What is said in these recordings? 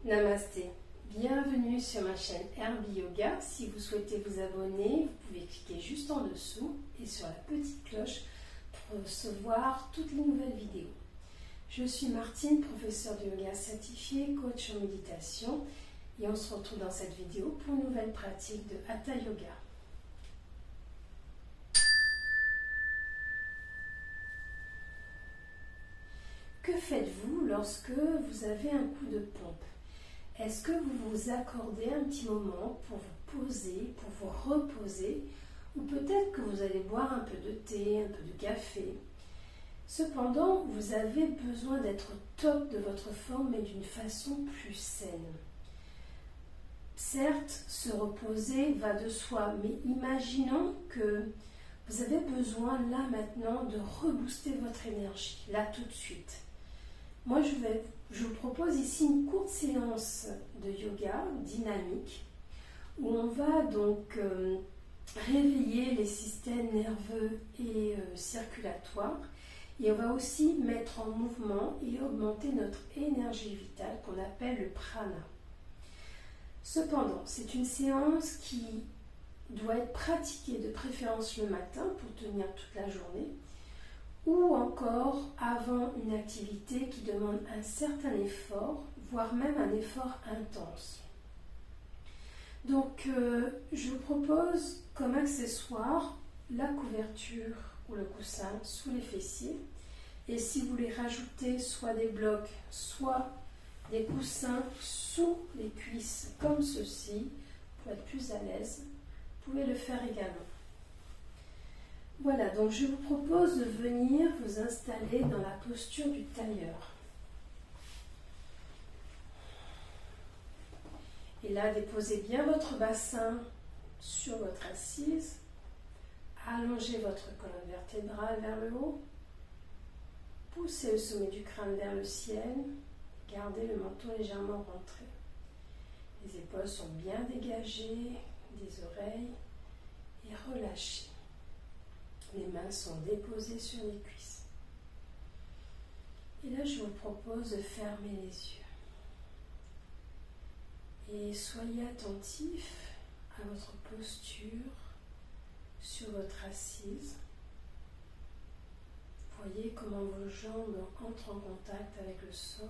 Namasté, bienvenue sur ma chaîne Herbie Yoga. Si vous souhaitez vous abonner, vous pouvez cliquer juste en dessous et sur la petite cloche pour recevoir toutes les nouvelles vidéos. Je suis Martine, professeure de yoga certifiée, coach en méditation et on se retrouve dans cette vidéo pour une nouvelle pratique de Hatha Yoga. Que faites-vous lorsque vous avez un coup de pompe? Est-ce que vous vous accordez un petit moment pour vous poser, pour vous reposer, ou peut-être que vous allez boire un peu de thé, un peu de café? Cependant, vous avez besoin d'être au top de votre forme, mais d'une façon plus saine. Certes, se reposer va de soi, mais imaginons que vous avez besoin là maintenant de rebooster votre énergie, là tout de suite. Moi, je vous propose ici une courte séance de yoga dynamique où on va donc réveiller les systèmes nerveux et circulatoires et on va aussi mettre en mouvement et augmenter notre énergie vitale qu'on appelle le prana. Cependant, c'est une séance qui doit être pratiquée de préférence le matin pour tenir toute la journée, ou encore avant une activité qui demande un certain effort, voire même un effort intense. Donc, je vous propose comme accessoire la couverture ou le coussin sous les fessiers. Et si vous voulez rajouter soit des blocs, soit des coussins sous les cuisses comme ceci, pour être plus à l'aise, vous pouvez le faire également. Voilà, donc je vous propose de venir vous installer dans la posture du tailleur. Et là, déposez bien votre bassin sur votre assise. Allongez votre colonne vertébrale vers le haut. Poussez le sommet du crâne vers le ciel. Gardez le menton légèrement rentré. Les épaules sont bien dégagées des oreilles et relâchées. Les mains sont déposées sur les cuisses. Et là, je vous propose de fermer les yeux. Et soyez attentifs à votre posture sur votre assise. Voyez comment vos jambes entrent en contact avec le sol.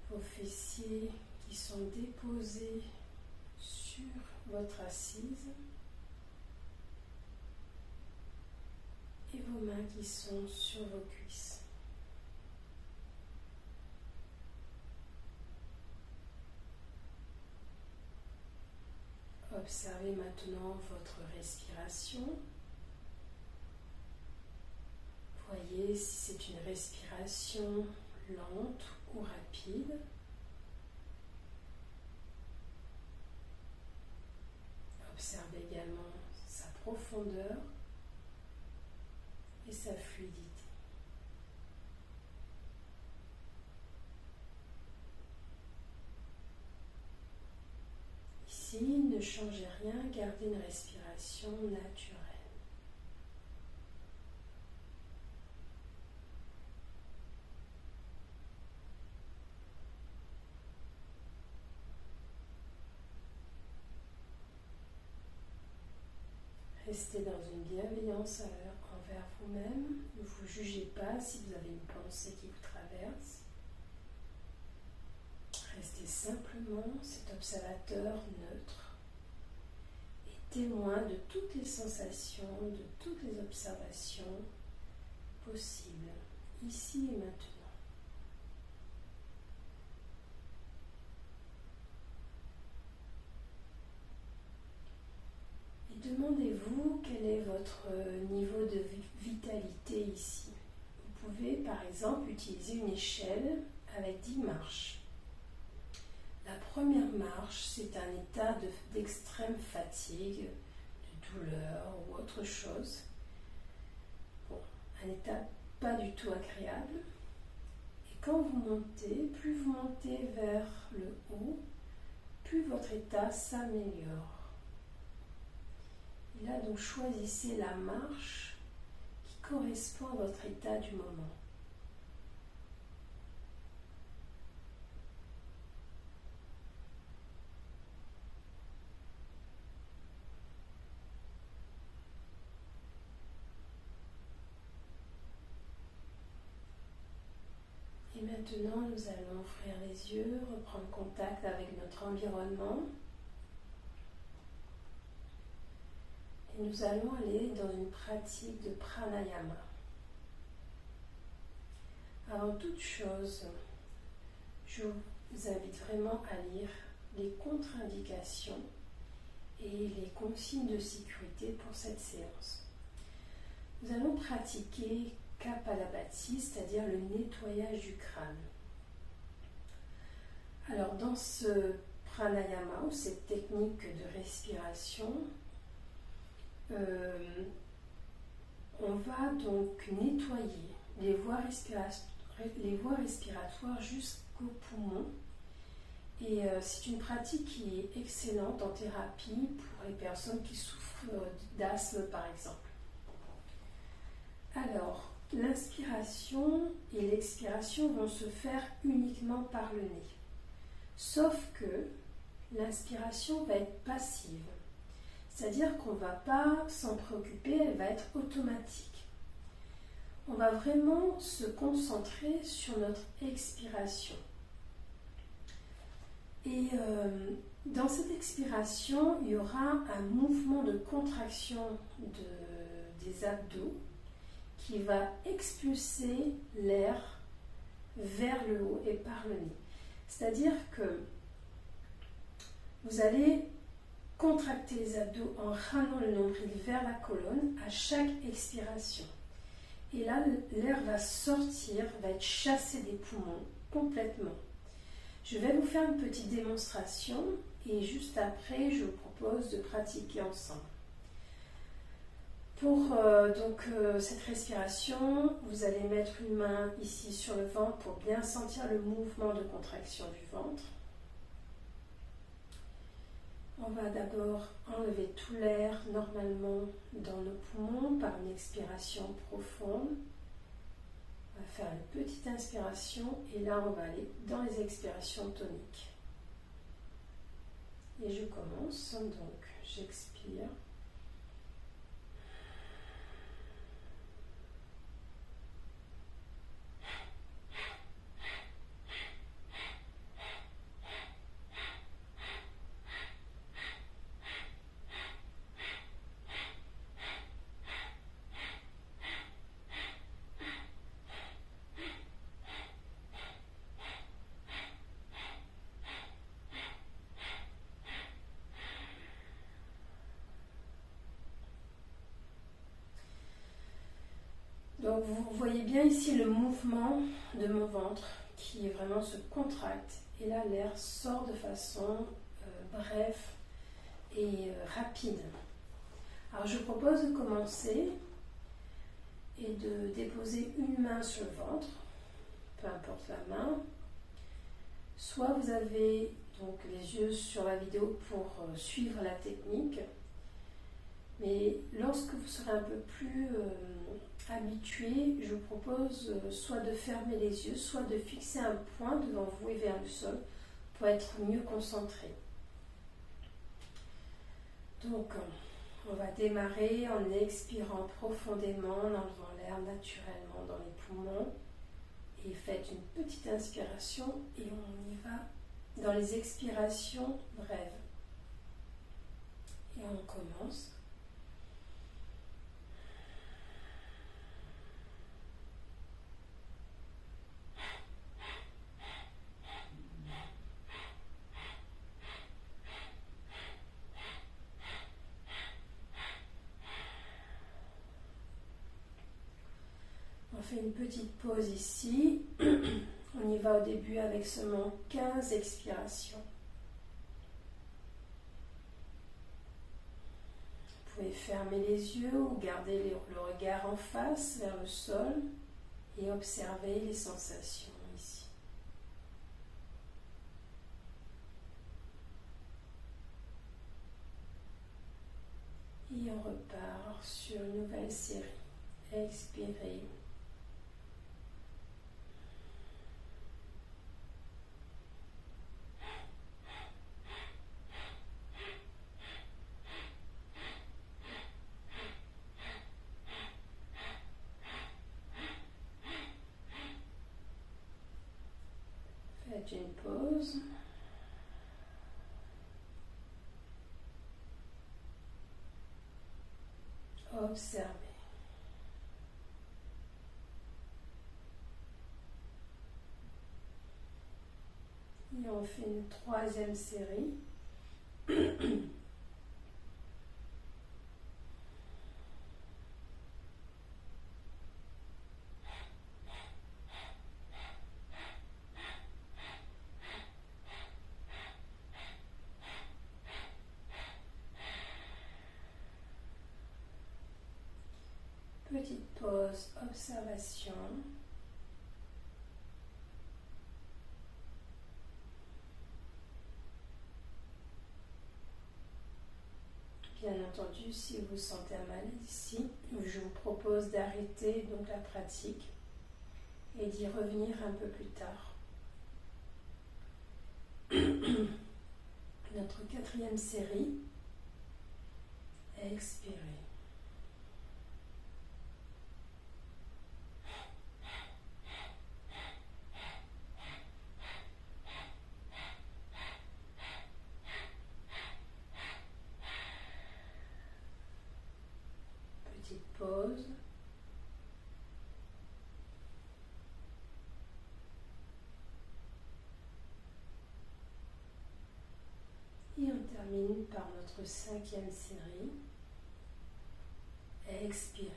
Vos fessiers qui sont déposés sur votre assise et vos mains qui sont sur vos cuisses. Observez maintenant votre respiration. Voyez si c'est une respiration lente ou rapide. Observez également sa profondeur et sa fluidité. Ici, ne changez rien, gardez une respiration naturelle. Restez dans une bienveillance envers vous-même. Ne vous jugez pas si vous avez une pensée qui vous traverse. Restez simplement cet observateur neutre et témoin de toutes les sensations, de toutes les observations possibles, ici et maintenant. Demandez-vous quel est votre niveau de vitalité ici. Vous pouvez par exemple utiliser une échelle avec 10 marches. La première marche, c'est un état d'extrême fatigue, de douleur ou autre chose. Bon, un état pas du tout agréable. Et quand vous montez, plus vous montez vers le haut, plus votre état s'améliore. Et là, donc, choisissez la marche qui correspond à votre état du moment. Et maintenant, nous allons ouvrir les yeux, reprendre contact avec notre environnement. Et nous allons aller dans une pratique de pranayama. Avant toute chose, je vous invite vraiment à lire les contre-indications et les consignes de sécurité pour cette séance. Nous allons pratiquer Kapalabhati, c'est-à-dire le nettoyage du crâne. Alors dans ce pranayama ou cette technique de respiration, on va donc nettoyer les voies respiratoires jusqu'aux poumons. Et c'est une pratique qui est excellente en thérapie pour les personnes qui souffrent d'asthme par exemple. Alors, l'inspiration et l'expiration vont se faire uniquement par le nez. Sauf que l'inspiration va être passive. C'est-à-dire qu'on ne va pas s'en préoccuper, elle va être automatique. On va vraiment se concentrer sur notre expiration. Et dans cette expiration, il y aura un mouvement de contraction des abdos qui va expulser l'air vers le haut et par le nez. C'est-à-dire que vous allez contracter les abdos en ramenant le nombril vers la colonne à chaque expiration. Et là, l'air va sortir, va être chassé des poumons complètement. Je vais vous faire une petite démonstration et juste après, je vous propose de pratiquer ensemble. Pour cette respiration, vous allez mettre une main ici sur le ventre pour bien sentir le mouvement de contraction du ventre. On va d'abord enlever tout l'air normalement dans nos poumons par une expiration profonde. On va faire une petite inspiration et là on va aller dans les expirations toniques. Et je commence, donc j'expire. Donc vous voyez bien ici le mouvement de mon ventre qui vraiment se contracte et là l'air sort de façon brève et rapide. Alors je propose de commencer et de déposer une main sur le ventre, peu importe la main. Soit vous avez donc les yeux sur la vidéo pour suivre la technique. Mais lorsque vous serez un peu plus habitué, je vous propose soit de fermer les yeux, soit de fixer un point devant vous et vers le sol pour être mieux concentré. Donc, on va démarrer en expirant profondément, en enlevant l'air naturellement dans les poumons. Et faites une petite inspiration et on y va dans les expirations brèves. Et on commence. On fait une petite pause ici. On y va au début avec seulement 15 expirations. Vous pouvez fermer les yeux ou garder le regard en face vers le sol et observer les sensations ici. Et on repart sur une nouvelle série. Expirez. Faites une pause. Observez. Et on fait une troisième série. Petite pause, observation. Bien entendu, si vous sentez un malaise ici, je vous propose d'arrêter donc la pratique et d'y revenir un peu plus tard. Notre quatrième série, expirez. Petite pause. Et on termine par notre cinquième série. Expirez.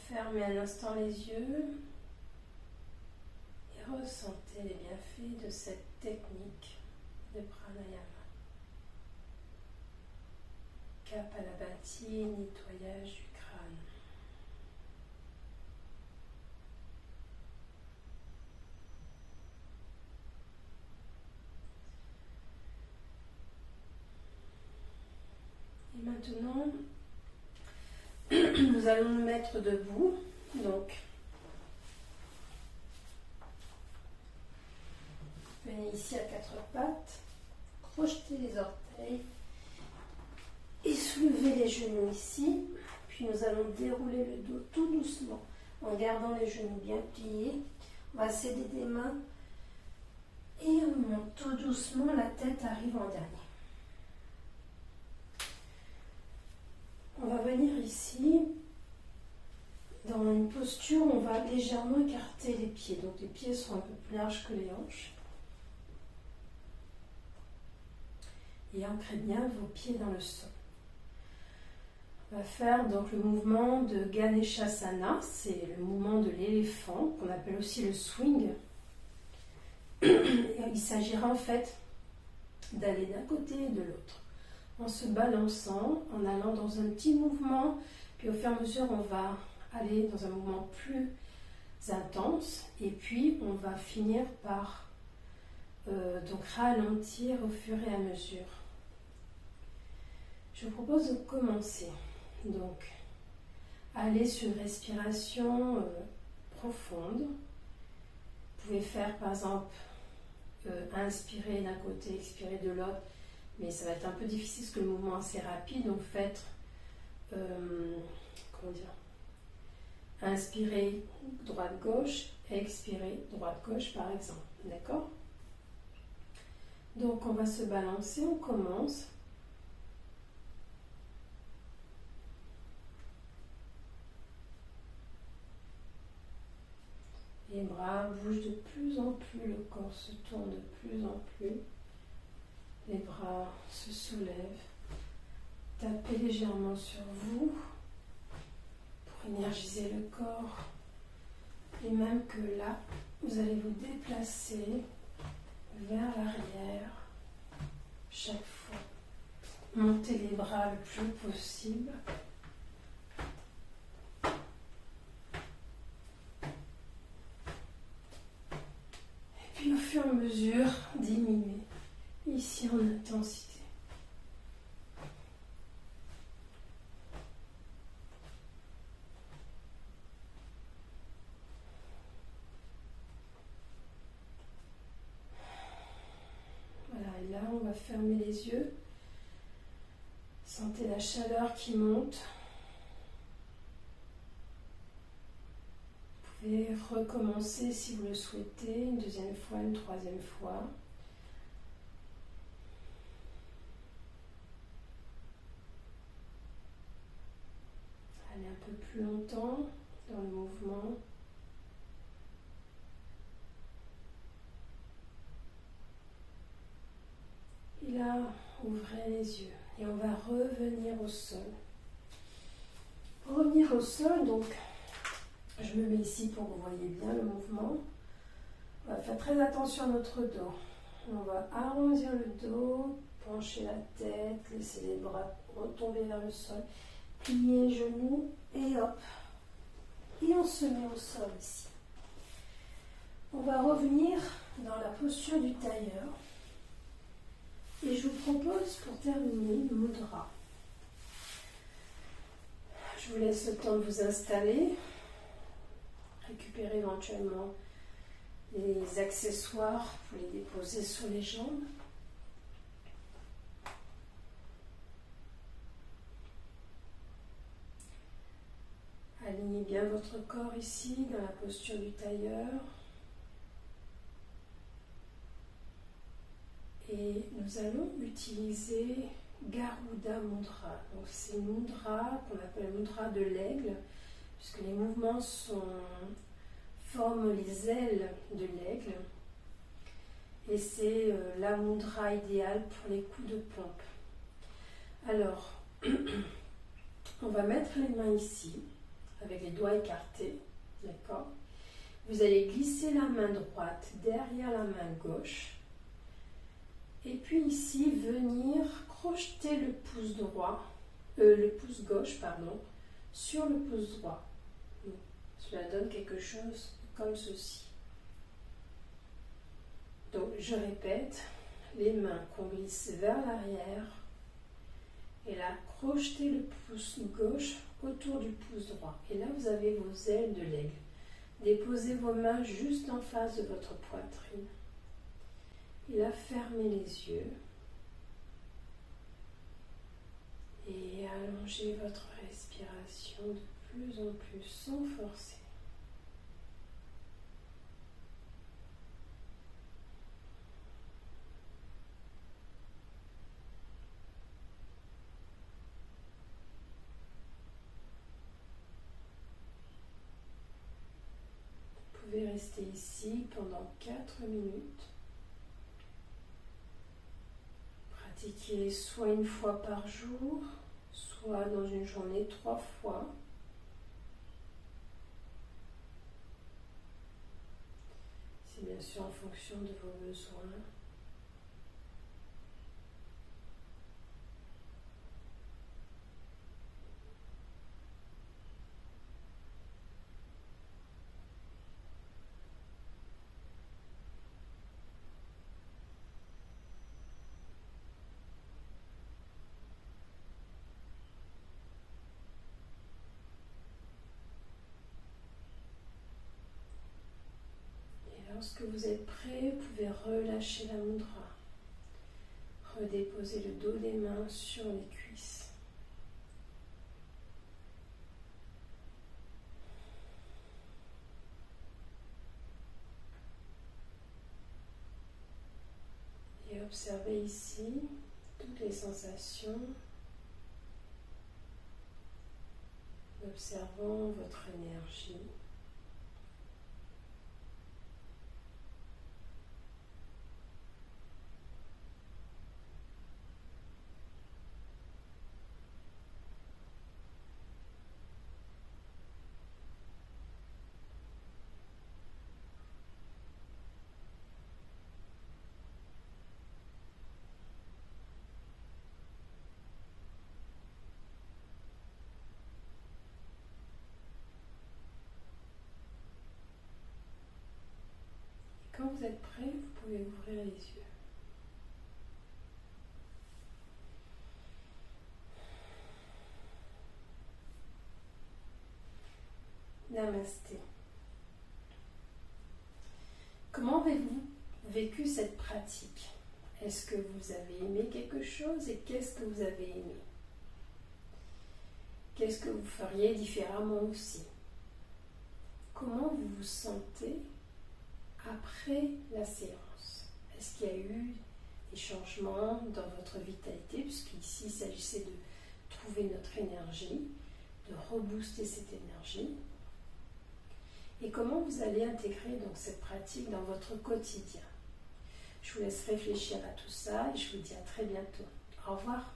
Fermez un instant les yeux et ressentez les bienfaits de cette technique de pranayama. Kapalabhati, nettoyage du crâne. Et maintenant, nous allons nous mettre debout. Donc, venez ici à quatre pattes, crochetez les orteils et soulevez les genoux ici. Puis nous allons dérouler le dos tout doucement en gardant les genoux bien pliés. On va s'aider des mains et on monte tout doucement, la tête arrive en dernier. On va venir ici dans une posture où on va légèrement écarter les pieds. Donc les pieds sont un peu plus larges que les hanches. Et ancrez bien vos pieds dans le sol. On va faire donc le mouvement de Ganeshasana, c'est le mouvement de l'éléphant, qu'on appelle aussi le swing. Il s'agira en fait d'aller d'un côté et de l'autre, en se balançant, en allant dans un petit mouvement, puis au fur et à mesure on va aller dans un mouvement plus intense, et puis on va finir par donc ralentir au fur et à mesure. Je vous propose de commencer. Donc, aller sur une respiration profonde. Vous pouvez faire par exemple inspirer d'un côté, expirer de l'autre, mais ça va être un peu difficile parce que le mouvement est assez rapide. Donc faites, inspirez droite-gauche, expirez droite-gauche par exemple. D'accord? Donc on va se balancer, on commence. Les bras bougent de plus en plus, le corps se tourne de plus en plus. Les bras se soulèvent. Tapez légèrement sur vous pour énergiser le corps. Et même que là, vous allez vous déplacer vers l'arrière chaque fois. Montez les bras le plus possible. Et au fur et à mesure, diminuer ici en intensité. les yeux. Sentez la chaleur qui monte. Vous pouvez recommencer si vous le souhaitez, une deuxième fois, une troisième fois. Allez un peu plus longtemps dans le mouvement. Et là, ouvrez les yeux et on va revenir au sol. Pour revenir au sol, donc, je me mets ici pour que vous voyez bien le mouvement. On va faire très attention à notre dos. On va arrondir le dos, pencher la tête, laisser les bras retomber vers le sol, plier les genoux et hop. Et on se met au sol ici. On va revenir dans la posture du tailleur. Et je vous propose pour terminer mudra. Je vous laisse le temps de vous installer, récupérer éventuellement les accessoires pour les déposer sur les jambes. Alignez bien votre corps ici dans la posture du tailleur. Et nous allons utiliser Garuda Mudra. Donc c'est une mudra qu'on appelle la mudra de l'aigle, puisque les mouvements forment les ailes de l'aigle. Et c'est la mudra idéale pour les coups de pompe. Alors, on va mettre les mains ici, avec les doigts écartés, d'accord? Vous allez glisser la main droite derrière la main gauche. Et puis ici, venir crocheter le pouce gauche, sur le pouce droit. Donc, cela donne quelque chose comme ceci. Donc, je répète, les mains qu'on glisse vers l'arrière et là, crochetez le pouce gauche autour du pouce droit. Et là, vous avez vos ailes de l'aigle. Déposez vos mains juste en face de votre poitrine. Et là, fermez les yeux et allongez votre respiration de plus en plus sans forcer. Vous pouvez rester ici pendant 4 minutes. Pratiquez soit une fois par jour, soit dans une journée 3 fois. C'est bien sûr en fonction de vos besoins. Lorsque vous êtes prêt, vous pouvez relâcher la mudra. Redéposer le dos des mains sur les cuisses. Et observez ici toutes les sensations. Observant votre énergie. Quand vous êtes prêt, vous pouvez ouvrir les yeux. Namasté. Comment avez-vous vécu cette pratique? Est-ce que vous avez aimé quelque chose et qu'est-ce que vous avez aimé? Qu'est-ce que vous feriez différemment aussi? Comment vous vous sentez après la séance? Est-ce qu'il y a eu des changements dans votre vitalité? Puisqu'ici, il s'agissait de trouver notre énergie, de rebooster cette énergie. Et comment vous allez intégrer donc cette pratique dans votre quotidien? Je vous laisse réfléchir à tout ça et je vous dis à très bientôt. Au revoir.